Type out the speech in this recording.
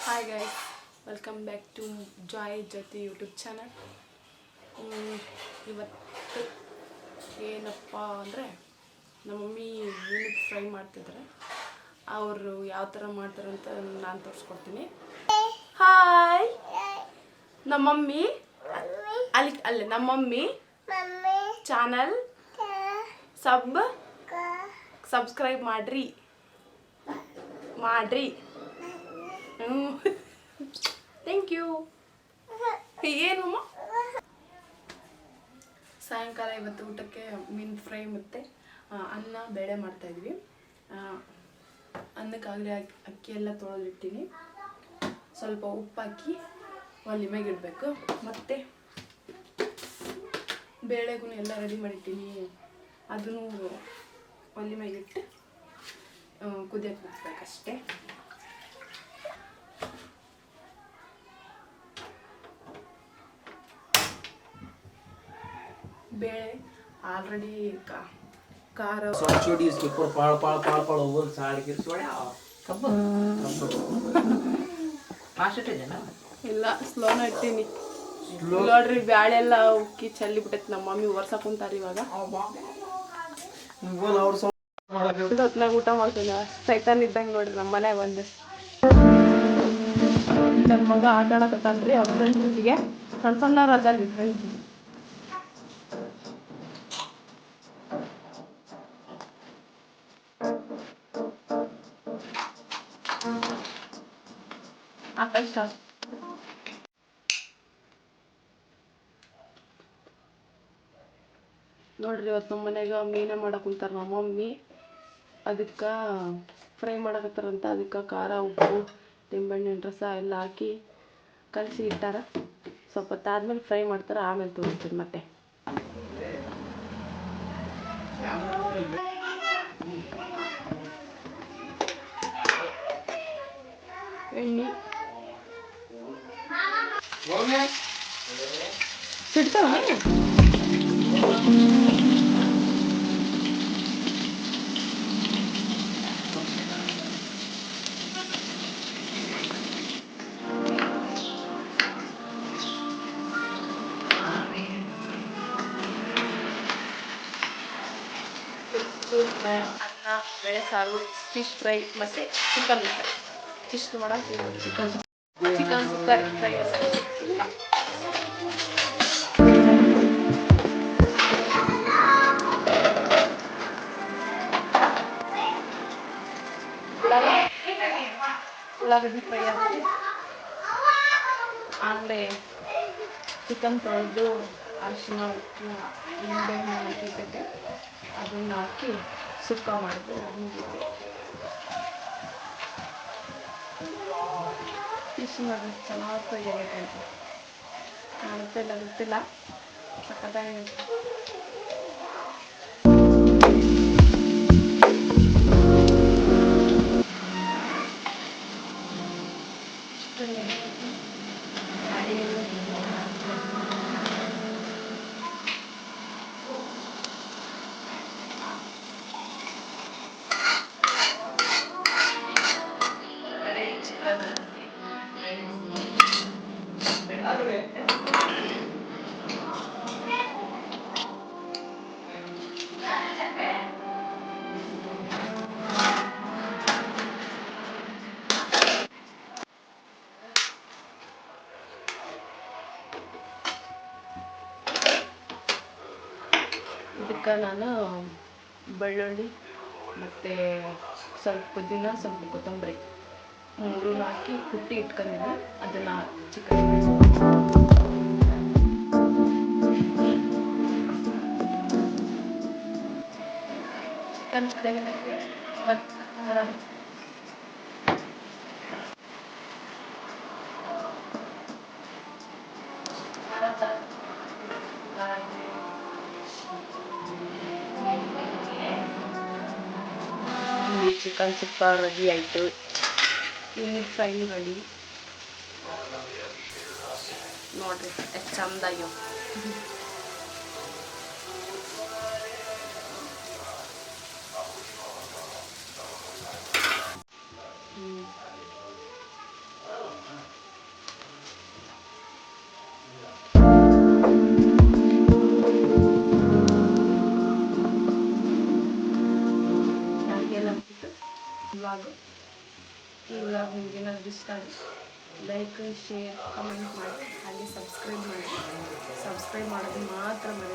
Hi guys, welcome back to Joy ಜೊತೆ YouTube channel. ಇವತ್ತು ಏನಪ್ಪ ಅಂದರೆ ನಮ್ಮ ಮಮ್ಮಿ ಮೀನು ಫ್ರೈ ಮಾಡ್ತಿದ್ದಾರೆ. ಅವರು ಯಾವ ಥರ ಮಾಡ್ತಾರಂತ ನಾನು ತೋರಿಸ್ಕೊಡ್ತೀನಿ. ಹಾಯ್, ನಮ್ಮ ಮಮ್ಮಿ ಅಲ್ಲೇ ನಮ್ಮ ಮಮ್ಮಿ ಚಾನಲ್ ಸಬ್ಸ್ಕ್ರೈಬ್ ಮಾಡ್ರಿ. Thank you. ಏನು ಸಾಯಂಕಾಲ ಇವತ್ತು ಊಟಕ್ಕೆ ಮೀನು ಫ್ರೈ ಮತ್ತು ಅನ್ನ ಬೇಳೆ ಮಾಡ್ತಾಯಿದ್ವಿ. ಅನ್ನಕ್ಕಾಗಲೇ ಅಕ್ಕಿ ಎಲ್ಲ ತೊಳೆದಿಟ್ಟಿನಿ. ಸ್ವಲ್ಪ ಉಪ್ಪಾಕಿ ಒಲೆ ಮ್ಯಾಗ ಇಡಬೇಕು. ಮತ್ತು ಬೇಳೆಗೂ ಎಲ್ಲ ರೆಡಿ ಮಾಡಿಟ್ಟಿನಿ. ಅದನ್ನು ಒಲೆ ಮ್ಯಾಗಿಟ್ಟು ಕುದಿಯಕ್ಕೆ ಬಿಡ್ಬೇಕಷ್ಟೇ. ಬೇಳೆ ಆಲ್ರೆಡಿ ಖಾರ ಇಲ್ಲ, ಸ್ಲೋನ ಇಟ್ಟೀನಿ. ನೋಡ್ರಿ, ಬ್ಯಾಳೆ ಎಲ್ಲ ಉಕ್ಕಿ ಚೆಲ್ಲಿ ಬಿಟ್ಟೈತಿ. ನಮ್ಮ ಮಮ್ಮಿ ವರ್ಷ ಕುಂತಾರ ಇವಾಗ. ಹೊತ್ನಾಗ ಊಟ ಮಾಡ್ತೀನಿ. ಸೈತಾನ್ ಇದ್ದಂಗೆ ನೋಡ್ರಿ ನಮ್ಮ ಮನ್ಯಾಗ ಒಂದು ನನ್ನ ಮಗ ಆಟ ಆಡಕತ್ತಾನ್ರಿ. ಅವ್ರ ಫ್ರೆಂಡ್ಸಿಗೆ ಸಣ್ಣ ಸಣ್ಣವ್ರು ಅದಲ್ರಿ ಫ್ರೆಂಡ್ಸ್. ಆಕಾಶ ನೋಡ್ರಿ, ಇವತ್ತು ನಮ್ಮ ಮನ್ಯಾಗ ಮೀನ ಮಾಡಕ್ಕೆ ಕುಂತಾರ ನಮ್ಮ ಮಮ್ಮಿ. ಅದಕ್ಕೆ ಫ್ರೈ ಮಾಡಕತ್ತಾರಂತ. ಅದಕ್ಕೆ ಖಾರ, ಉಪ್ಪು, ನಿಂಬೆಹಣ್ಣಿನ ರಸ ಎಲ್ಲ ಹಾಕಿ ಕಲಸಿ ಇಟ್ಟಾರ. ಸ್ವಲ್ಪ ಹೊತ್ತಾದ್ಮೇಲೆ ಫ್ರೈ ಮಾಡ್ತಾರೆ. ಆಮೇಲೆ ತೋರಿಸ್ತೀನಿ ಮತ್ತೆ. ಎಣ್ಣೆ ಸಿಡ್ತಾವ ಅನ್ನ, ಬೇಳೆ ಸಾರು, ಫಿಶ್ ಫ್ರೈ ಮತ್ತು ಚಿಕನ್ ಫ್ರೈ. ಇಷ್ಟು ಮಾಡೋಕ್ಕೆ ಚಿಕನ್ ಸುಕ್ಕರ್ ಫ್ರೈ ಎಲ್ಲ ಉಳ್ಳಾಗಡ್ಡಿ ಫ್ರೈ ಆಗುತ್ತೆ. ಆಮೇಲೆ ಚಿಕನ್ ತೊಳೆದು ಅರಿಶಿನ, ಉಪ್ಪು, ನಿಂಬೆಹಣ್ಣು ಹಾಕಿರ್ತೈತೆ. ಅದನ್ನು ಹಾಕಿ ಸುಕ್ಕ ಮಾಡಿದ್ರೆ ಮುಗಿತು. ಫಿಶ್ ಮಾಡಿದ್ರೆ ಚೆನ್ನಾಗಿ ಫ್ರೈ ಆಗೈತೆ ಅಂತ ಗೊತ್ತಿಲ್ಲ. ಸಕ್ಕತ್ತಾಗಿ ಇದಕ್ಕೆ ನಾನು ಬೆಳ್ಳುಳ್ಳಿ ಮತ್ತು ಸ್ವಲ್ಪ ಪುದೀನ, ಸ್ವಲ್ಪ ಕೊತ್ತಂಬರಿ ಮೂರೂ ಹಾಕಿ ಕುಟ್ಟಿ ಇಟ್ಕೊಂಡಿದ್ದೀನಿ. ಅದನ್ನು ಚಿಕನ್ ಚಿಕನ್ ಸುಕ್ಕ ರೆಡಿ ಆಯಿತು. ಮೀನು ಫ್ರೈ ರೆಡಿ. ನೋಡ್ರಿ ಎಷ್ಟು ಚಂದಾಗ್ಯವ. ವ್ಲಾಗು. ಈ ವ್ಲಾಗ್ ನಿಮ್ಗೆ ಏನಾದರೂ ಇಷ್ಟ ಆಗಿ ಲೈಕ್, ಶೇರ್, ಕಮೆಂಟ್ ಮಾಡಿ, ಹಾಗೆ ಸಬ್ಸ್ಕ್ರೈಬ್ ಮಾಡಿ. ಸಬ್ಸ್ಕ್ರೈಬ್ ಮಾಡೋದು ಮಾತ್ರ ಮರೆಯಬೇಡಿ.